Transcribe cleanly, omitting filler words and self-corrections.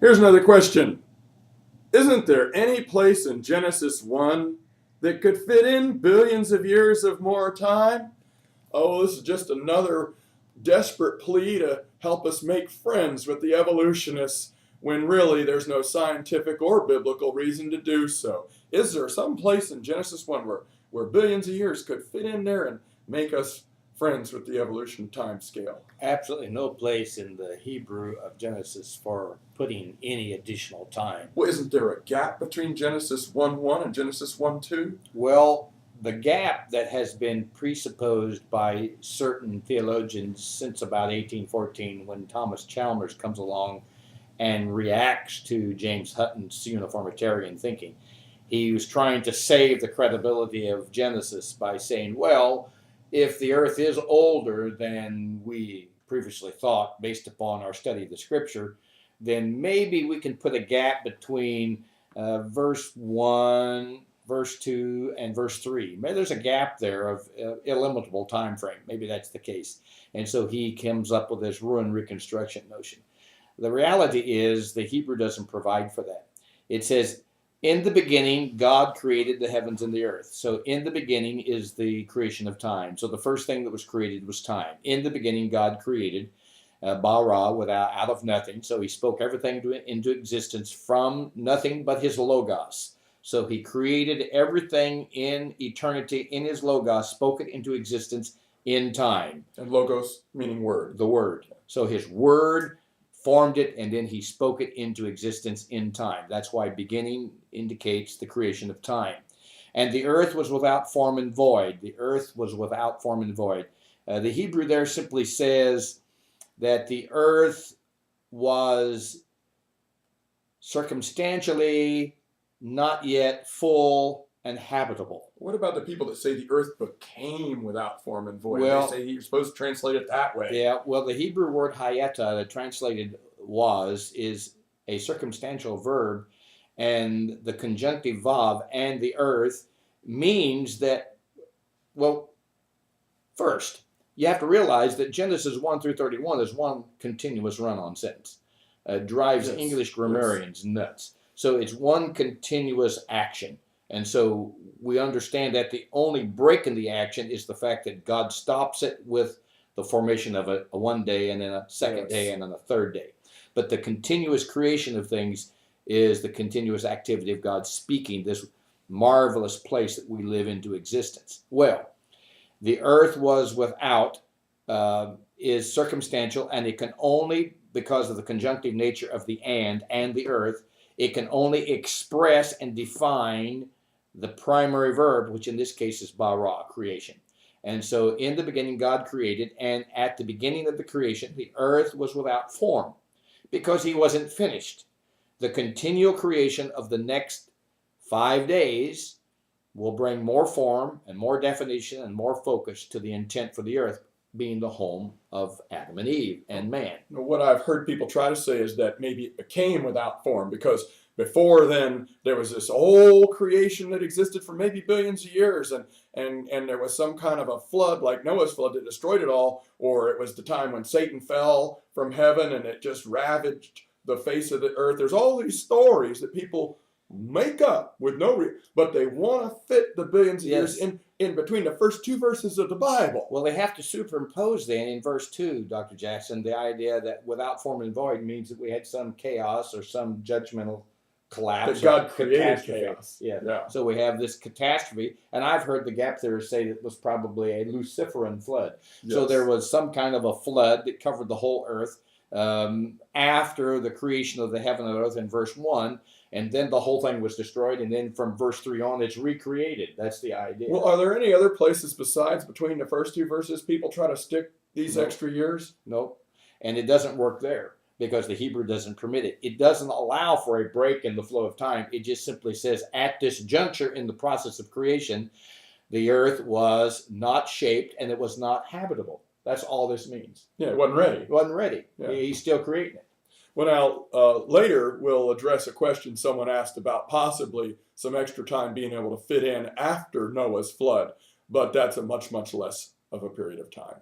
Here's another question. Isn't there any place in Genesis 1 that could fit in billions of years of more time? Oh, this is just another desperate plea to help us make friends with the evolutionists when really there's no scientific or biblical reason to do so. Is there some place in Genesis 1 where billions of years could fit in there and make us friends with the evolution time scale? Absolutely no place in the Hebrew of Genesis for putting any additional time. Well, isn't there a gap between Genesis 1:1 and Genesis 1:2? Well, the gap that has been presupposed by certain theologians since about 1814, when Thomas Chalmers comes along and reacts to James Hutton's uniformitarian thinking. He was trying to save the credibility of Genesis by saying, well, if the earth is older than we previously thought based upon our study of the scripture, then maybe we can put a gap between verse 1, verse 2, and verse 3. Maybe there's a gap there of illimitable time frame. Maybe that's the case. And so he comes up with this ruin reconstruction notion. The reality is the Hebrew doesn't provide for that. It says, in the beginning, God created the heavens and the earth. So in the beginning is the creation of time. So the first thing that was created was time. In the beginning, God created bara, out of nothing. So he spoke everything into existence from nothing but his logos. So he created everything in eternity in his logos, spoke it into existence in time. And logos meaning word. The word. So his word formed it, and then he spoke it into existence in time. That's why beginning indicates the creation of time. And the earth was without form and void. The earth was without form and void. The Hebrew there simply says that the earth was circumstantially not yet full and habitable. What about the people that say the earth became without form and void? Well, they say you're supposed to translate it that way. Yeah, well, the Hebrew word hayata, that translated was, is a circumstantial verb, and the conjunctive vav, and the earth, means that, well, first, you have to realize that Genesis 1 through 31 is one continuous run-on sentence. Drives Yes. English grammarians nuts. So it's one continuous action. And so we understand that the only break in the action is the fact that God stops it with the formation of a one day and then a second day and then a third day. But the continuous creation of things is the continuous activity of God speaking this marvelous place that we live into existence. Well, the earth was without, is circumstantial, and it can only, because of the conjunctive nature of the and the earth, it can only express and define the primary verb, which in this case is bara, creation. And so in the beginning God created, and at the beginning of the creation the earth was without form because he wasn't finished. The continual creation of the next 5 days will bring more form and more definition and more focus to the intent for the earth being the home of Adam and Eve and man. What I've heard people try to say is that maybe it became without form because before then there was this whole creation that existed for maybe billions of years, and there was some kind of a flood like Noah's flood that destroyed it all, or it was the time when Satan fell from heaven and it just ravaged the face of the earth. There's all these stories that people make up with no reason, but they want to fit the billions of years in between the first two verses of the Bible. Well, they have to superimpose then in verse 2, Dr. Jackson, the idea that without form and void means that we had some chaos or some judgmental collapse. That God created chaos. Yeah. So we have this catastrophe, and I've heard the gap theorists say that it was probably a Luciferan flood. Yes. So there was some kind of a flood that covered the whole earth after the creation of the heaven and earth in verse 1, and then the whole thing was destroyed, and then from verse 3 on it's recreated. That's the idea. Well, are there any other places besides between the first two verses people try to stick these extra years? Nope. And it doesn't work there because the Hebrew doesn't permit it. It doesn't allow for a break in the flow of time. It just simply says at this juncture in the process of creation, the earth was not shaped and it was not habitable. That's all this means. Yeah, it wasn't ready. It wasn't ready. Yeah. He's still creating it. Well, now, later we'll address a question someone asked about possibly some extra time being able to fit in after Noah's flood, but that's a much, much less of a period of time.